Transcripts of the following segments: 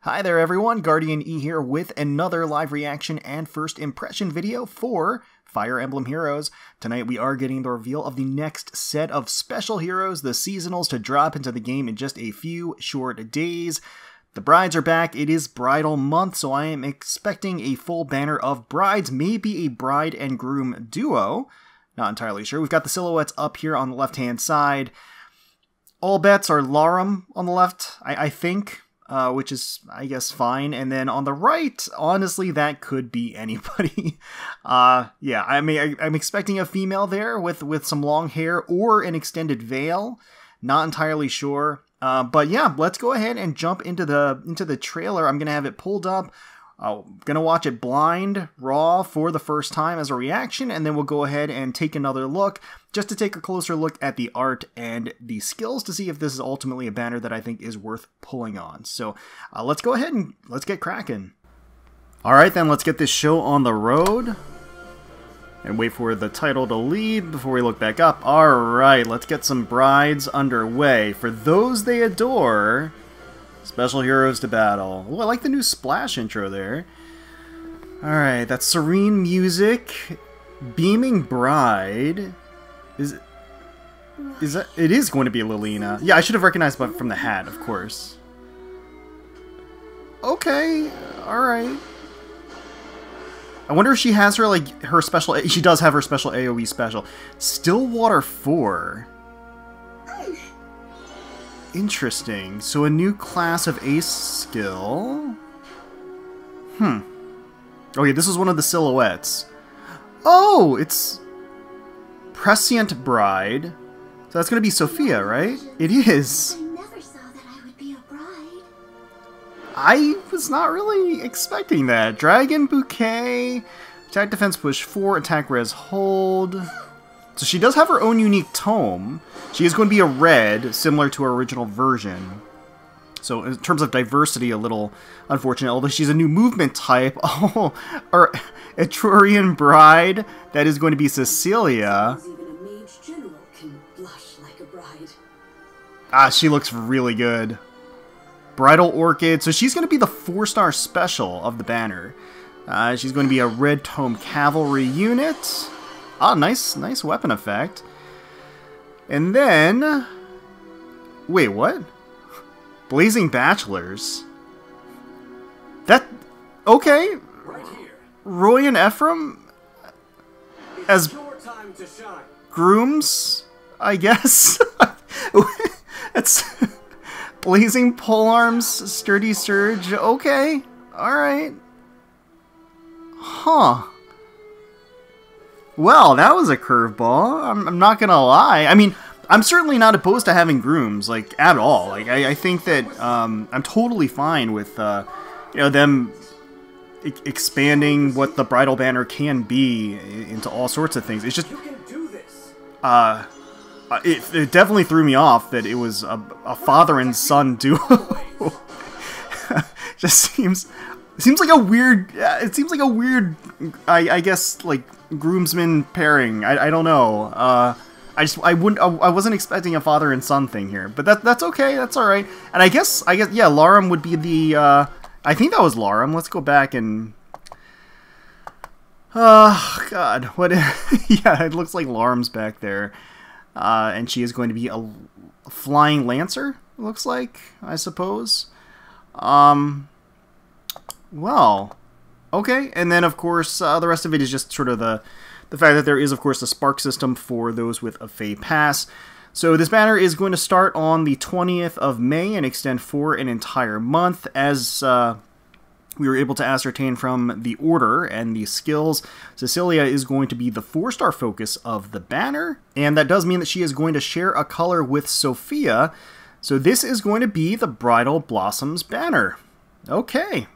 Hi there everyone, GuardianE here with another live reaction and first impression video for Fire Emblem Heroes. Tonight we are getting the reveal of the next set of special heroes, the seasonals, to drop into the game in just a few short days. The brides are back. It is bridal month, so I am expecting a full banner of brides, maybe a bride and groom duo. Not entirely sure. We've got the silhouettes up here on the left-hand side. All bets are Larum on the left, I think. Which is, I guess, fine. And then on the right, honestly, that could be anybody. Yeah, I mean, I'm expecting a female there with some long hair or an extended veil. Not entirely sure. But yeah, let's go ahead and jump into the trailer. I'm gonna have it pulled up. I'm gonna watch it blind, raw, for the first time as a reaction, and then we'll go ahead and take another look, just to take a closer look at the art and the skills to see if this is ultimately a banner that I think is worth pulling on. So let's go ahead and let's get cracking. Alright then, let's get this show on the road. And wait for the title to lead before we look back up. Alright, let's get some brides underway. For those they adore, special heroes to battle. Oh, I like the new Splash intro there. Alright, that's serene music. Beaming bride. Is that? It is going to be Lilina. Yeah, I should have recognized from the hat, of course. Okay, alright. I wonder if she has her, like, her special... She does have her special AoE special. Stillwater 4. Interesting. So a new class of ace skill. Okay, this is one of the silhouettes. Oh, it's Prescient bride. So that's going to be Sophia, right? It is. I never saw that I would be a bride. I was not really expecting that. Dragon Bouquet. Attack defense push 4, attack res hold. So she does have her own unique tome. She is going to be a red, similar to her original version. So in terms of diversity, a little unfortunate, although she's a new movement type. Oh, our Etrurian bride, that is going to be Cecilia. Even a mage general can blush like a bride. Ah, she looks really good. Bridal Orchid, so she's going to be the 4-star special of the banner. She's going to be a red tome cavalry unit. Ah, nice weapon effect. And then... Wait, what? Blazing Bachelors? That... Okay. Right here. Roy and Ephraim as Your time to shine. grooms, I guess? That's... Blazing Polearms, Sturdy Surge. Okay. Alright. Huh. Well, that was a curveball. I'm not gonna lie. I mean, I'm certainly not opposed to having grooms, like, at all. Like, I think that I'm totally fine with, you know, them expanding what the bridal banner can be into all sorts of things. It's just, You can do this. it definitely threw me off that it was a father and son duo. Just seems like a weird. It seems like a weird. I guess, like, groomsmen pairing. I don't know. I wasn't expecting a father and son thing here, but that's okay. That's all right. And I guess yeah, Larum would be the. I think that was Larum. Let's go back and. Oh God, what? Yeah, it looks like Larum's back there, and she is going to be a flying lancer. It looks like, I suppose. Well, okay, and then of course the rest of it is just sort of the fact that there is, of course, a spark system for those with a FEH pass. So this banner is going to start on the 20th of May and extend for an entire month, as we were able to ascertain from the order and the skills. Cecilia is going to be the 4-star focus of the banner, and that does mean that she is going to share a color with Sophia. So this is going to be the Bridal Blossoms banner. Okay,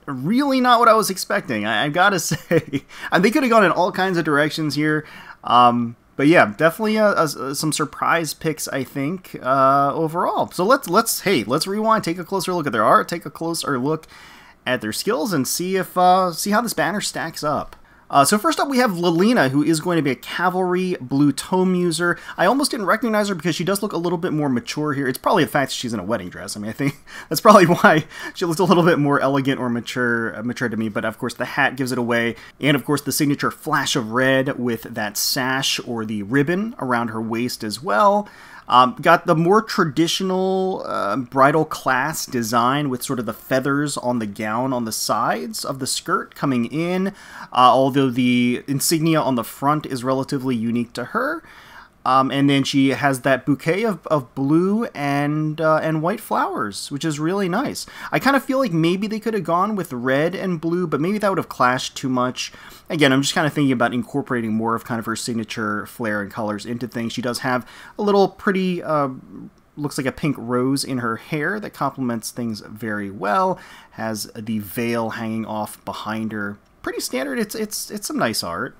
really not what I was expecting, I gotta say. And they could have gone in all kinds of directions here. But yeah, definitely some surprise picks, I think, overall. So let's rewind, take a closer look at their art, take a closer look at their skills, and see how this banner stacks up. So first up, we have Lilina, who is going to be a cavalry blue tome user. I almost didn't recognize her because she does look a little bit more mature here. It's probably the fact that she's in a wedding dress. I mean, I think that's probably why she looks a little bit more elegant or mature to me. But of course, the hat gives it away. And of course, the signature flash of red with that sash or the ribbon around her waist as well. Got the more traditional bridal class design with sort of the feathers on the gown on the sides of the skirt coming in, although the insignia on the front is relatively unique to her. And then she has that bouquet of blue and white flowers, which is really nice. I kind of feel like maybe they could have gone with red and blue, but maybe that would have clashed too much. Again, I'm just kind of thinking about incorporating more of kind of her signature flair and colors into things. She does have a little pretty, looks like a pink rose in her hair that complements things very well. Has the veil hanging off behind her. Pretty standard. It's some nice art.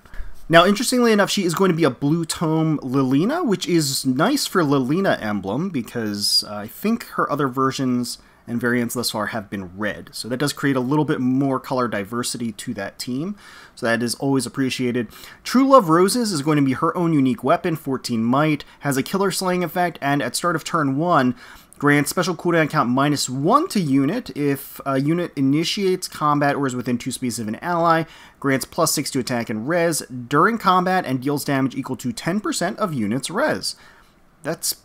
Now, interestingly enough, she is going to be a blue tome Lilina, which is nice for Lilina emblem because I think her other versions and variants thus far have been red. So that does create a little bit more color diversity to that team. So that is always appreciated. True Love Roses is going to be her own unique weapon, 14 might, has a killer slaying effect, and at start of turn 1, grants special cooldown count -1 to unit. If a unit initiates combat or is within 2 spaces of an ally, grants +6 to attack and res during combat and deals damage equal to 10% of unit's res. That's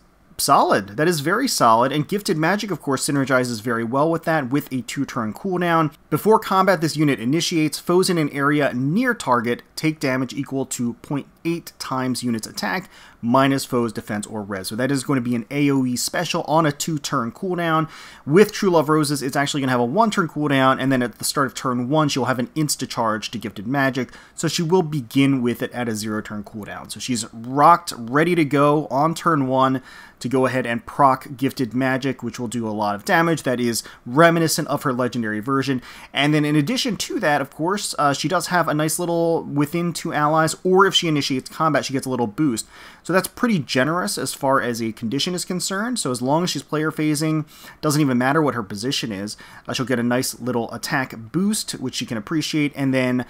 solid. That is very solid, and Gifted Magic, of course, synergizes very well with that with a 2-turn cooldown. Before combat, this unit initiates. Foes in an area near target take damage equal to 0.8 times unit's attack minus foe's defense or res. So that is going to be an AoE special on a 2-turn cooldown. With True Love Roses, it's actually going to have a 1-turn cooldown, and then at the start of turn 1, she'll have an insta-charge to Gifted Magic, so she will begin with it at a 0-turn cooldown. So she's rocked, ready to go on turn 1 to go ahead and proc Gifted Magic, which will do a lot of damage. That is reminiscent of her legendary version. And then in addition to that, of course, she does have a nice little within 2 allies, or if she initiates combat, she gets a little boost. So that's pretty generous as far as a condition is concerned. So as long as she's player phasing, doesn't even matter what her position is, she'll get a nice little attack boost, which she can appreciate, and then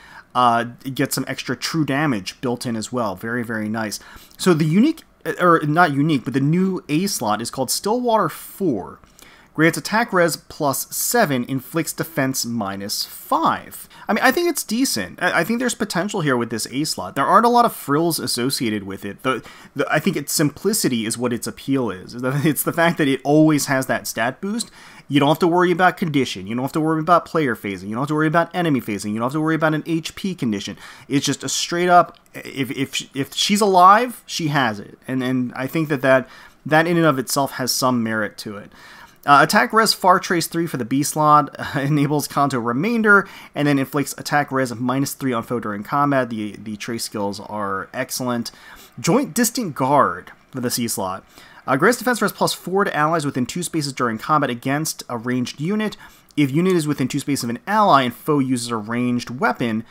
get some extra true damage built in as well. Very, very nice. So the unique, or not unique, but the new A slot is called Stillwater 4. Grants attack res +7, inflicts defense -5. I mean, I think it's decent. I think there's potential here with this A slot. There aren't a lot of frills associated with it. I think its simplicity is what its appeal is. It's the fact that it always has that stat boost. You don't have to worry about condition. You don't have to worry about player phasing. You don't have to worry about enemy phasing. You don't have to worry about an HP condition. It's just a straight up, if she's alive, she has it. And I think that in and of itself has some merit to it. Attack res Far Trace 3 for the B slot, enables Kanto Remainder, and then inflicts attack res -3 on foe during combat. The trace skills are excellent. Joint Distant Guard for the C slot. Grants defense res +4 to allies within 2 spaces during combat against a ranged unit. If unit is within 2 spaces of an ally and foe uses a ranged weapon,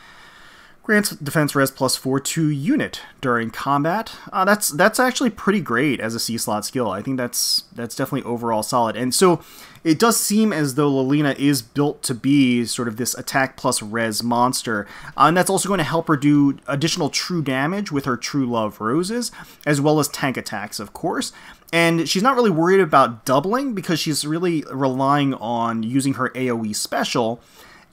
grants defense res +4 to unit during combat. That's actually pretty great as a C-slot skill. I think that's definitely overall solid. And so it does seem as though Lilina is built to be sort of this attack plus res monster. And that's also going to help her do additional true damage with her True Love Roses, as well as tank attacks, of course. And she's not really worried about doubling because she's really relying on using her AoE special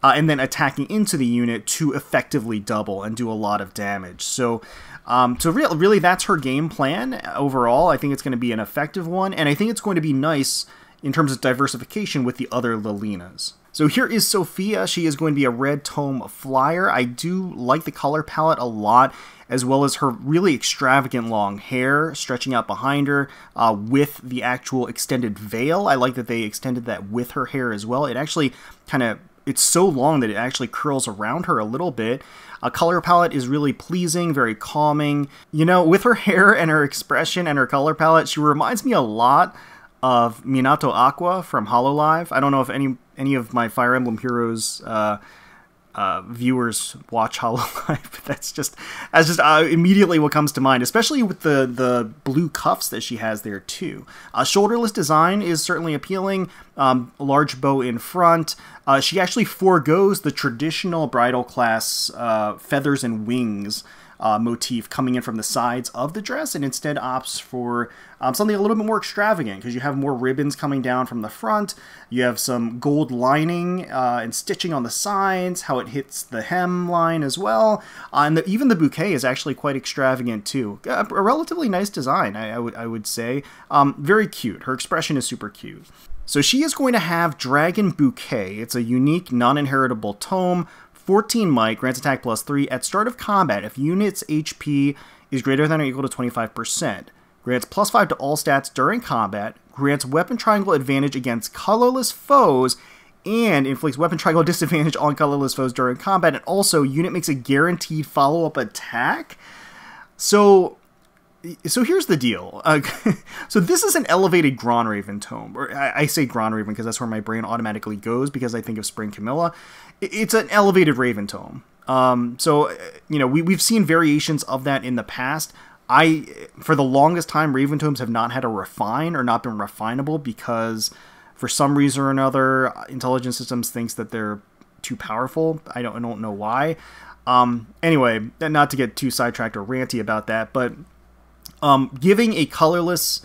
and then attacking into the unit to effectively double and do a lot of damage. So really that's her game plan overall. I think it's going to be an effective one, and I think it's going to be nice in terms of diversification with the other Lilinas. So here is Sophia. She is going to be a red tome flyer. I do like the color palette a lot, as well as her really extravagant long hair stretching out behind her with the actual extended veil. I like that they extended that with her hair as well. It actually it's so long that it actually curls around her a little bit. A color palette is really pleasing, very calming. You know, with her hair and her expression and her color palette, she reminds me a lot of Minato Aqua from Hololive. I don't know if any of my Fire Emblem heroes viewers watch Hololive. That's just immediately what comes to mind, especially with the blue cuffs that she has there too. Shoulderless design is certainly appealing. Large bow in front. She actually forgoes the traditional bridal class feathers and wings motif coming in from the sides of the dress, and instead opts for something a little bit more extravagant, because you have more ribbons coming down from the front, you have some gold lining and stitching on the sides, how it hits the hem line as well, and even the bouquet is actually quite extravagant too. A relatively nice design, I would say. Very cute. Her expression is super cute. So she is going to have Dragon Bouquet. It's a unique, non-inheritable tome. 14 might, grants attack +3 at start of combat if unit's HP is greater than or equal to 25%. Grants +5 to all stats during combat. Grants weapon triangle advantage against colorless foes. And inflicts weapon triangle disadvantage on colorless foes during combat. And also, unit makes a guaranteed follow-up attack. So here's the deal. So this is an elevated Gronraven tome. Or I say Gronraven because that's where my brain automatically goes because I think of Spring Camilla. It's an elevated Raven tome. So, you know, we've seen variations of that in the past. For the longest time, Raven tomes have not had a refine or not been refinable because for some reason or another, Intelligence Systems thinks that they're too powerful. I don't know why. Anyway, not to get too sidetracked or ranty about that, but giving a colorless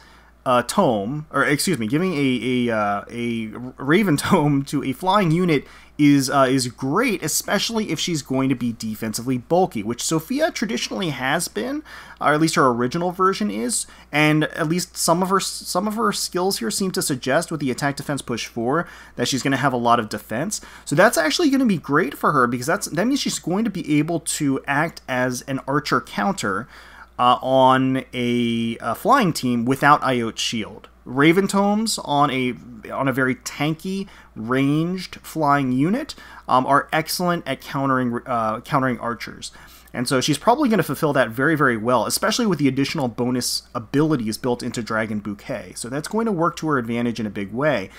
tome, or excuse me, giving a Raven tome to a flying unit is great, especially if she's going to be defensively bulky, which Sophia traditionally has been, or at least her original version is, and at least some of her skills here seem to suggest with the attack defense push 4 that she's going to have a lot of defense. So that's actually going to be great for her because that means she's going to be able to act as an archer counter on a flying team without Iote's shield. Raven tomes on a very tanky, ranged flying unit are excellent at countering archers. And so she's probably going to fulfill that very, very well, especially with the additional bonus abilities built into Dragon Bouquet. So that's going to work to her advantage in a big way.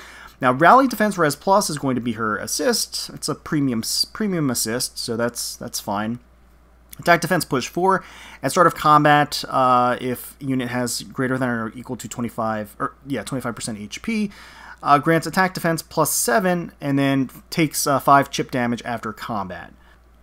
Now, Rally Defense Res Plus is going to be her assist. It's a premium assist, so that's fine. Attack defense push 4 at start of combat if unit has greater than or equal to 25% HP. Grants attack defense +7 and then takes 5 chip damage after combat.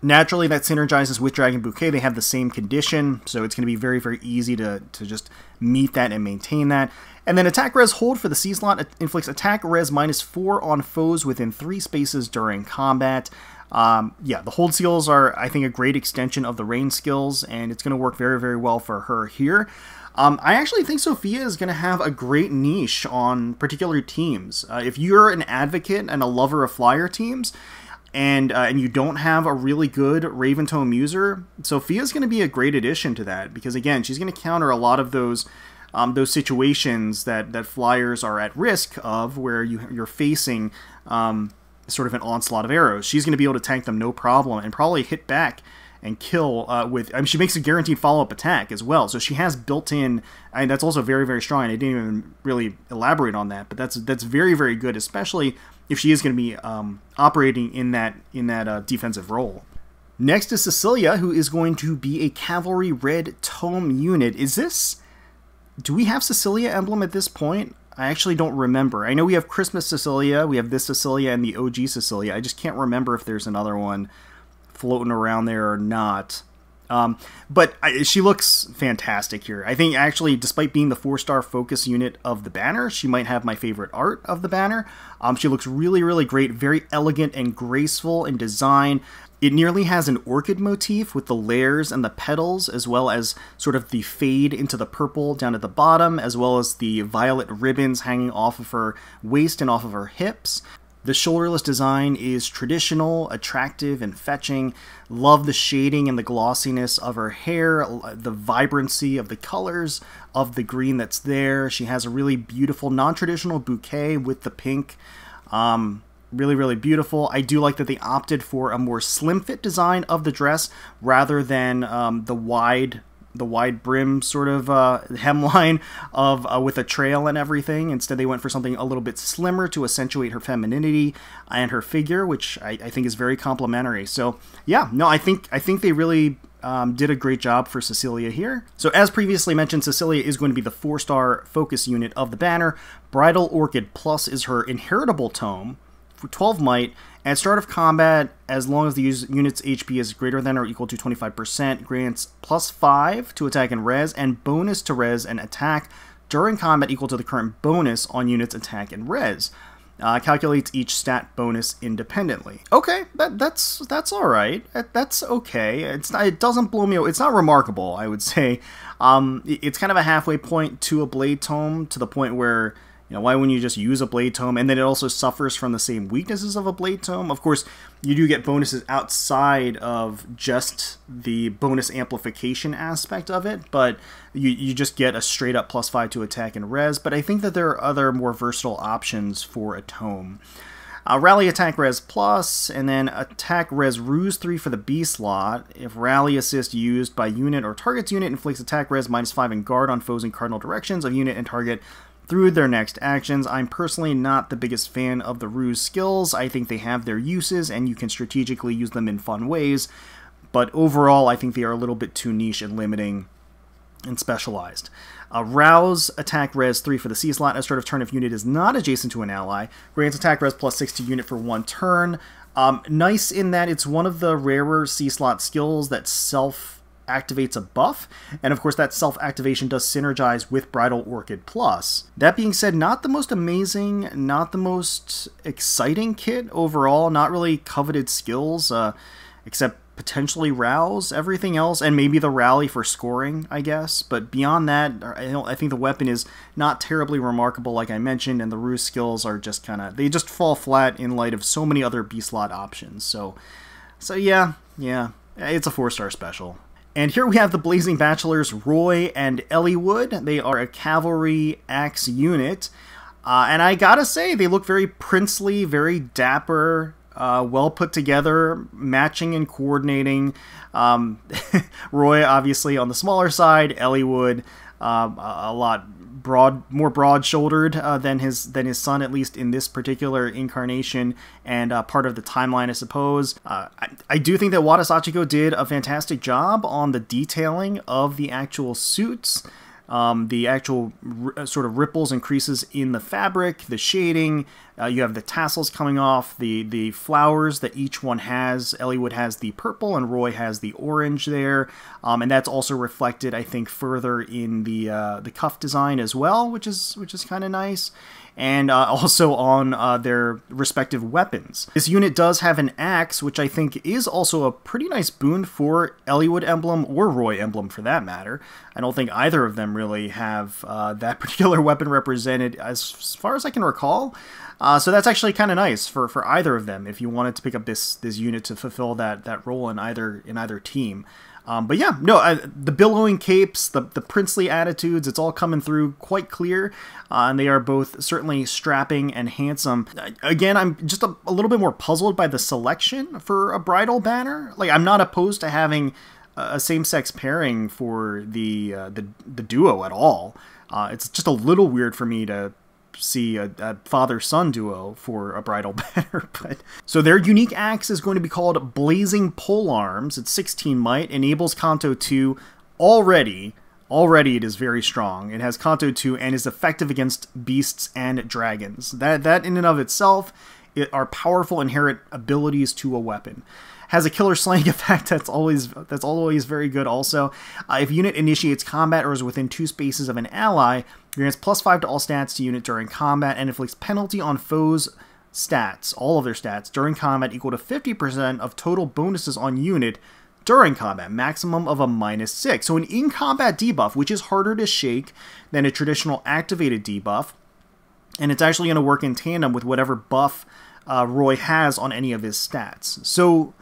Naturally, that synergizes with Dragon Bouquet. They have the same condition, so it's going to be very, very easy to just meet that and maintain that. And then attack res hold for the C slot inflicts attack res -4 on foes within 3 spaces during combat. Yeah, the hold skills are, I think, a great extension of the range skills, and it's going to work very, very well for her here. I actually think Sophia is going to have a great niche on particular teams. If you're an advocate and a lover of flyer teams, and you don't have a really good Raven tome user, Sophia's going to be a great addition to that, because again, she's going to counter a lot of those situations that flyers are at risk of, where you're facing sort of an onslaught of arrows. She's going to be able to tank them no problem and probably hit back and kill with... I mean, she makes a guaranteed follow-up attack as well, so she has built-in... and that's also very, very strong. I didn't even really elaborate on that, but that's very, very good, especially if she is going to be operating in that defensive role. Next is Cecilia, who is going to be a Cavalry Red Tome unit. Is this... do we have Cecilia emblem at this point? I actually don't remember. I know we have Christmas Cecilia, we have this Cecilia, and the OG Cecilia. I just can't remember if there's another one floating around there or not. But she looks fantastic here. I think actually, despite being the 4-star focus unit of the banner, she might have my favorite art of the banner. She looks really, really great, very elegant and graceful in design. It nearly has an orchid motif with the layers and the petals, as well as sort of the fade into the purple down at the bottom, as well as the violet ribbons hanging off of her waist and off of her hips. The shoulderless design is traditional, attractive, and fetching. Love the shading and the glossiness of her hair, the vibrancy of the colors of the green that's there. She has a really beautiful, non-traditional bouquet with the pink. Really, really beautiful. I do like that they opted for a more slim fit design of the dress rather than the wide wide brim sort of hemline of with a trail and everything. Instead, they went for something a little bit slimmer to accentuate her femininity and her figure, which I think is very complimentary. So yeah, no, I think they really did a great job for Cecilia here. So as previously mentioned, Cecilia is going to be the 4-star focus unit of the banner. Bridal Orchid Plus is her inheritable tome for 12 might. At start of combat, as long as the unit's HP is greater than or equal to 25%, grants +5 to attack and res, and bonus to res and attack during combat equal to the current bonus on units attack and res. Calculates each stat bonus independently. Okay, that's all right. That's okay. It doesn't blow me away. It's not remarkable, I would say. It's kind of a halfway point to a blade tome, to the point where, you know, why wouldn't you just use a blade tome? And then it also suffers from the same weaknesses of a blade tome. Of course, you do get bonuses outside of just the bonus amplification aspect of it, but you just get a straight up +5 to attack and res. But I think that there are other more versatile options for a tome. Rally attack res plus, and then attack res ruse 3 for the B slot. If rally assist used by unit or target's unit inflicts attack res -5 and guard on foes in cardinal directions of unit and target through their next actions. I'm personally not the biggest fan of the ruse skills. I think they have their uses and you can strategically use them in fun ways, but overall I think they are a little bit too niche and limiting and specialized. Rouse attack res 3 for the C slot. At start of turn, if unit is not adjacent to an ally, grants attack res +6 to unit for 1 turn. Nice in that it's one of the rarer C slot skills that activates a buff, and of course that self-activation does synergize with Bridal Orchid Plus. That being said, not the most amazing, not the most exciting kit overall, not really coveted skills, except potentially Rouse, everything else, and maybe the Rally for scoring, I guess, but beyond that, I think the weapon is not terribly remarkable, like I mentioned, and the ruse skills are just they just fall flat in light of so many other B-slot options, so yeah, it's a 4-star special. And here we have the Blazing Bachelors, Roy and Eliwood. They are a cavalry axe unit. And I gotta say, they look very princely, very dapper, well put together, matching and coordinating. Roy, obviously, on the smaller side. Eliwood, a lot more broad-shouldered than his son, at least in this particular incarnation, and part of the timeline, I suppose. I do think that Wada Sachiko did a fantastic job on the detailing of the actual suits, the actual sort of ripples and creases in the fabric, the shading. You have the tassels coming off, the flowers that each one has. Eliwood has the purple and Roy has the orange there, and that's also reflected, I think, further in the cuff design as well, which is kind of nice. And also on their respective weapons. This unit does have an axe, which I think is also a pretty nice boon for Eliwood emblem, or Roy emblem for that matter. I don't think either of them really have that particular weapon represented as far as I can recall. So that's actually kind of nice for either of them if you wanted to pick up this unit to fulfill that role in either team. But yeah, no, the billowing capes, the princely attitudes, it's all coming through quite clear, and they are both certainly strapping and handsome. Again, I'm just a little bit more puzzled by the selection for a bridal banner. Like, I'm not opposed to having a same-sex pairing for the duo at all. It's just a little weird for me to see a father-son duo for a bridal banner. But so their unique axe is going to be called Blazing Polearms. It's 16 might, enables Kanto 2. Already it is very strong. It has Kanto 2 and is effective against beasts and dragons. That in and of itself are powerful inherent abilities to a weapon. Has a killer slaying effect that's always very good also. If unit initiates combat or is within 2 spaces of an ally, grants +5 to all stats to unit during combat and inflicts penalty on foes' stats, all of their stats, during combat equal to 50% of total bonuses on unit during combat, maximum of a -6. So an in-combat debuff, which is harder to shake than a traditional activated debuff, and it's actually going to work in tandem with whatever buff Roy has on any of his stats. So,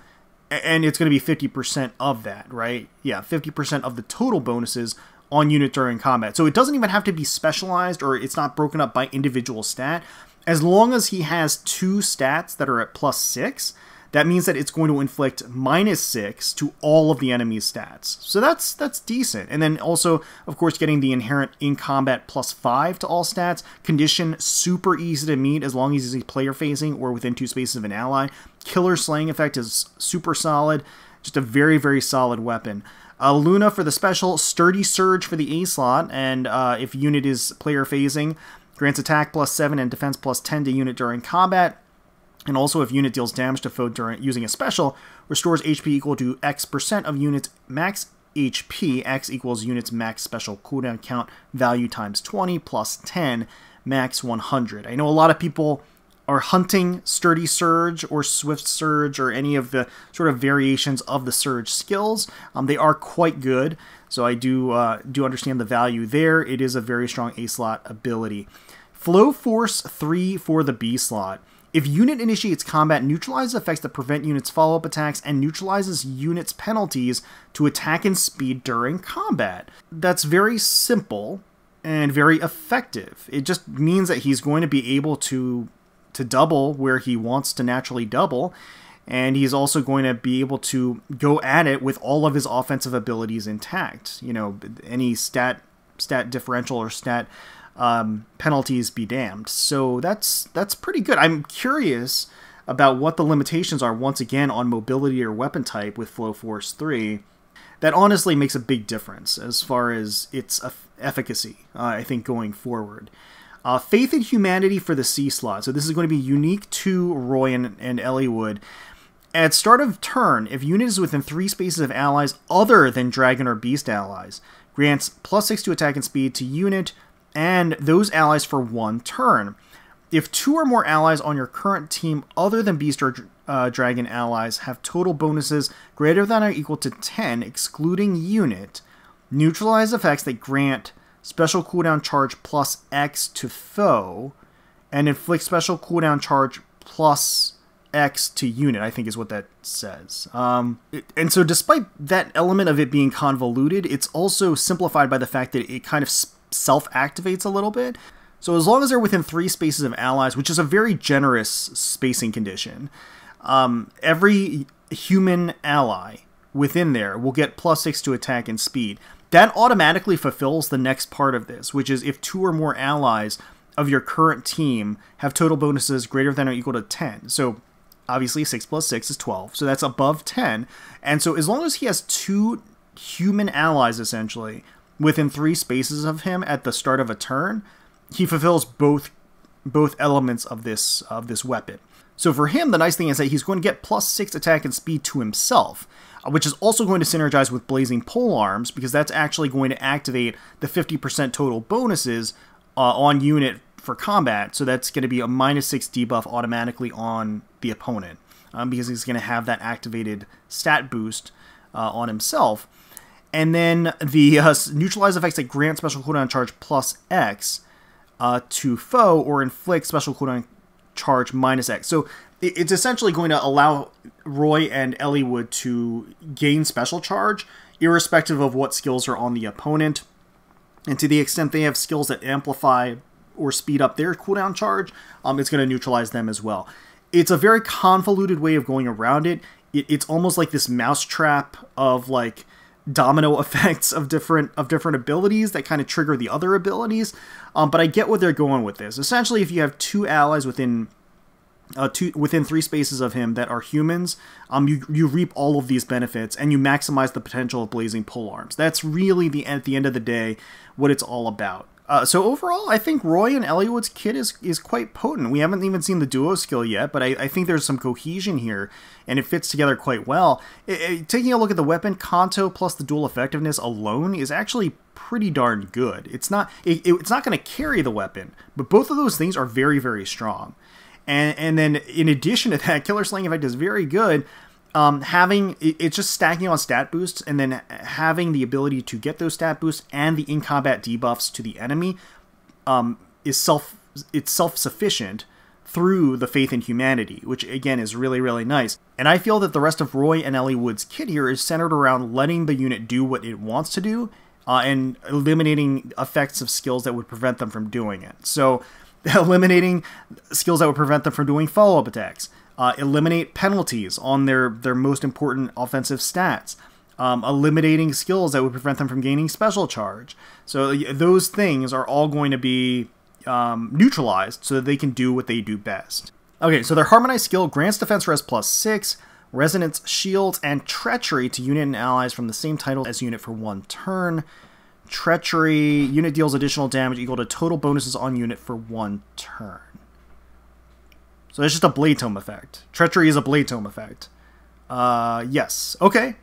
and it's going to be 50% of that, right? Yeah, 50% of the total bonuses on unit during combat. So it doesn't even have to be specialized, or it's not broken up by individual stat. As long as he has 2 stats that are at +6, that means that it's going to inflict -6 to all of the enemy's stats. So that's decent. And then also, of course, getting the inherent in combat +5 to all stats. Condition, super easy to meet as long as he's player facing or within 2 spaces of an ally. Killer slaying effect is super solid. Just a very, very solid weapon. Luna for the special, Sturdy Surge for the A slot, and if unit is player phasing, grants attack +7 and defense +10 to unit during combat. And also, if unit deals damage to foe during using a special, restores HP equal to X% of unit's max HP. X equals unit's max special cooldown count value times 20 +10, max 100. I know a lot of people are hunting Sturdy Surge or Swift Surge or any of the sort of variations of the Surge skills. They are quite good, so I do understand the value there. It is a very strong A slot ability. Flow Force 3 for the B slot. If unit initiates combat, neutralizes effects that prevent units' follow-up attacks and neutralizes units' penalties to attack and speed during combat. That's very simple and very effective. It just means that he's going to be able to double where he wants to naturally double, and he's also going to be able to go at it with all of his offensive abilities intact. You know, any stat differential or stat penalties be damned. So that's pretty good. I'm curious about what the limitations are once again on mobility or weapon type with Flow Force 3. That honestly makes a big difference as far as its efficacy, I think, going forward. Faith in Humanity for the C slot. So this is going to be unique to Roy and Eliwood. At start of turn, if unit is within 3 spaces of allies other than Dragon or Beast allies, grants +6 to attack and speed to unit and those allies for 1 turn. If 2 or more allies on your current team other than Beast or Dragon allies have total bonuses greater than or equal to 10, excluding unit, neutralize effects that grant special cooldown charge +X to foe, and inflict special cooldown charge +X to unit, I think is what that says. And so despite that element of it being convoluted, it's also simplified by the fact that it kind of self-activates a little bit. So as long as they're within 3 spaces of allies, which is a very generous spacing condition, every human ally within there will get +6 to attack and speed. That automatically fulfills the next part of this, which is if 2 or more allies of your current team have total bonuses greater than or equal to 10. So obviously 6 + 6 is 12, so that's above 10. And so as long as he has 2 human allies, essentially, within 3 spaces of him at the start of a turn, he fulfills both elements of this weapon. So for him, the nice thing is that he's going to get +6 attack and speed to himself, which is also going to synergize with Blazing Polearms, because that's actually going to activate the 50% total bonuses on unit for combat. So that's going to be a -6 debuff automatically on the opponent, because he's going to have that activated stat boost on himself. And then the neutralize effects that grant special cooldown charge +X to foe or inflict special cooldown charge -X. So it's essentially going to allow Roy and Eliwood to gain special charge irrespective of what skills are on the opponent. And to the extent they have skills that amplify or speed up their cooldown charge, it's going to neutralize them as well. It's a very convoluted way of going around it. It's almost like this mousetrap of like domino effects of different abilities that kind of trigger the other abilities. But I get what they're going with this. Essentially, if you have 2 allies within 3 spaces of him that are humans, you reap all of these benefits and you maximize the potential of Blazing Polearms. That's really at the end of the day what it's all about. So overall, I think Roy and Eliwood's kit is quite potent. We haven't even seen the duo skill yet, but I think there's some cohesion here, and it fits together quite well. Taking a look at the weapon, Kanto plus the dual effectiveness alone is actually pretty darn good. It's not going to carry the weapon, but both of those things are very, very strong. And then in addition to that, Killer Slaying effect is very good. It's just stacking on stat boosts and then having the ability to get those stat boosts and the in-combat debuffs to the enemy it's self-sufficient through the Faith in Humanity, which again is really, really nice. And I feel that the rest of Roy and Eliwood's kit here is centered around letting the unit do what it wants to do and eliminating effects of skills that would prevent them from doing it. So eliminating skills that would prevent them from doing follow-up attacks, eliminate penalties on their most important offensive stats, eliminating skills that would prevent them from gaining special charge. So those things are all going to be neutralized so that they can do what they do best. Okay, so their Harmonized skill grants defense res +6, resonance, shields, and treachery to unit and allies from the same title as unit for 1 turn. Treachery, unit deals additional damage equal to total bonuses on unit for 1 turn. So it's just a Blade Tome effect. Treachery is a Blade Tome effect. Yes. Okay.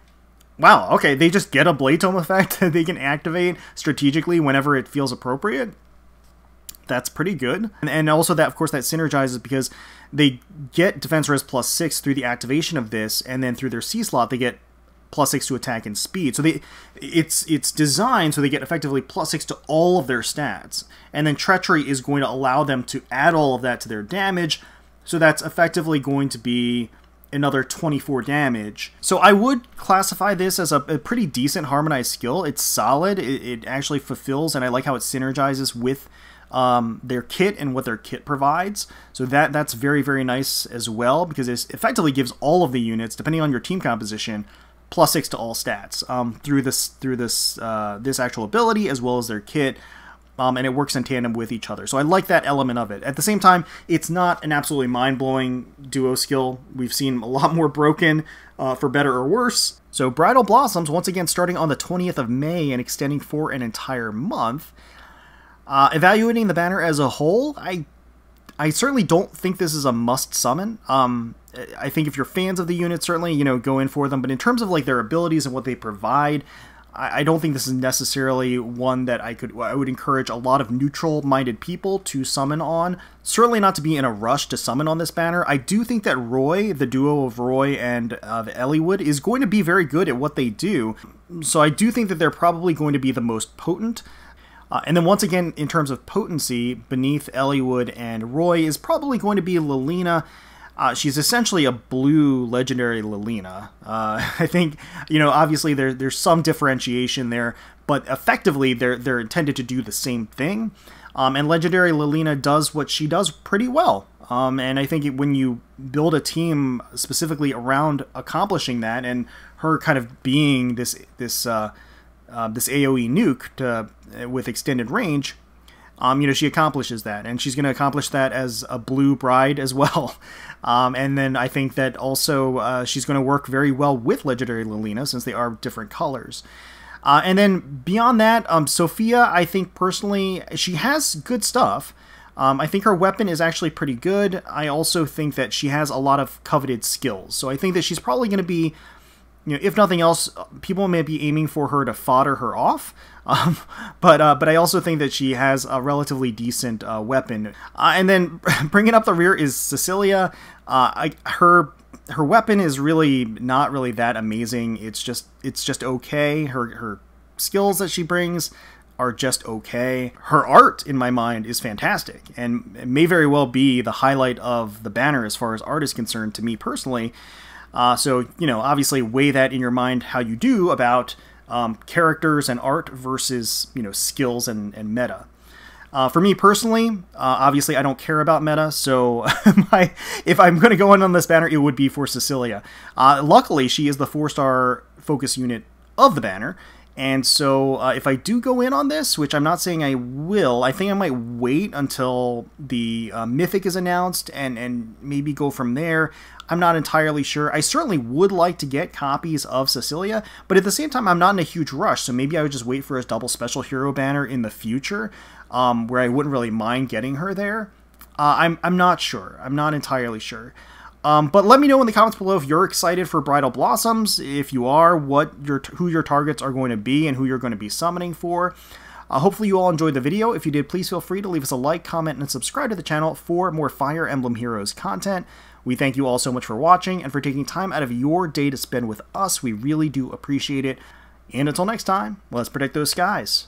Wow, okay, they just get a Blade Tome effect that they can activate strategically whenever it feels appropriate. That's pretty good. And also that, of course, that synergizes because they get defense res +6 through the activation of this, and then through their C slot they get +6 to attack and speed. So it's designed so they get effectively +6 to all of their stats. And then Treachery is going to allow them to add all of that to their damage, so that's effectively going to be another 24 damage. So I would classify this as a pretty decent Harmonized skill. It's solid, it actually fulfills, and I like how it synergizes with their kit and what their kit provides. So that's very, very nice as well, because it effectively gives all of the units, depending on your team composition, +6 to all stats through this actual ability as well as their kit. And it works in tandem with each other. So I like that element of it. At the same time, it's not an absolutely mind-blowing duo skill. We've seen a lot more broken, for better or worse. So Bridal Blossoms, once again starting on the 20th of May and extending for an entire month. Evaluating the banner as a whole, I certainly don't think this is a must summon. I think if you're fans of the unit, certainly, you know, go in for them. But in terms of like their abilities and what they provide, I don't think this is necessarily one that I would encourage a lot of neutral-minded people to summon on. Certainly not to be in a rush to summon on this banner. I do think that Roy, the duo of Roy and Eliwood, is going to be very good at what they do. So I do think that they're probably going to be the most potent. And then once again, in terms of potency, beneath Eliwood and Roy is probably going to be Lilina. She's essentially a blue legendary Lilina. I think, you know, obviously there's some differentiation there, but effectively they're intended to do the same thing. And legendary Lilina does what she does pretty well. And I think when you build a team specifically around accomplishing that, and her kind of being this AoE nuke with extended range, you know, she accomplishes that, and she's going to accomplish that as a blue bride as well. And then I think that also she's going to work very well with legendary Lilina, since they are different colors. And then beyond that, Sophia, I think personally, she has good stuff. I think her weapon is actually pretty good. I also think that she has a lot of coveted skills. So I think that she's probably going to be, you know, if nothing else, people may be aiming for her to fodder her off. But I also think that she has a relatively decent weapon. And then bringing up the rear is Cecilia. Her weapon is really not really that amazing. It's just okay. Her skills that she brings are just okay. Her art, in my mind, is fantastic, and it may very well be the highlight of the banner as far as art is concerned to me personally. So, you know, obviously weigh that in your mind how you do about characters and art versus, you know, skills and meta. For me personally, obviously I don't care about meta, so if I'm going to go on this banner, it would be for Cecilia. Luckily, she is the 4-star focus unit of the banner, and so if I do go in on this, which I'm not saying I will, I think I might wait until the Mythic is announced and maybe go from there. I'm not entirely sure. I certainly would like to get copies of Cecilia, but at the same time, I'm not in a huge rush, so maybe I would just wait for a double special hero banner in the future, where I wouldn't really mind getting her there. I'm not sure. I'm not entirely sure. But let me know in the comments below if you're excited for Bridal Blossoms. If you are, who your targets are going to be and who you're going to be summoning for. Hopefully you all enjoyed the video. If you did, please feel free to leave us a like, comment, and subscribe to the channel for more Fire Emblem Heroes content. We thank you all so much for watching and for taking time out of your day to spend with us. We really do appreciate it. And until next time, let's protect those skies.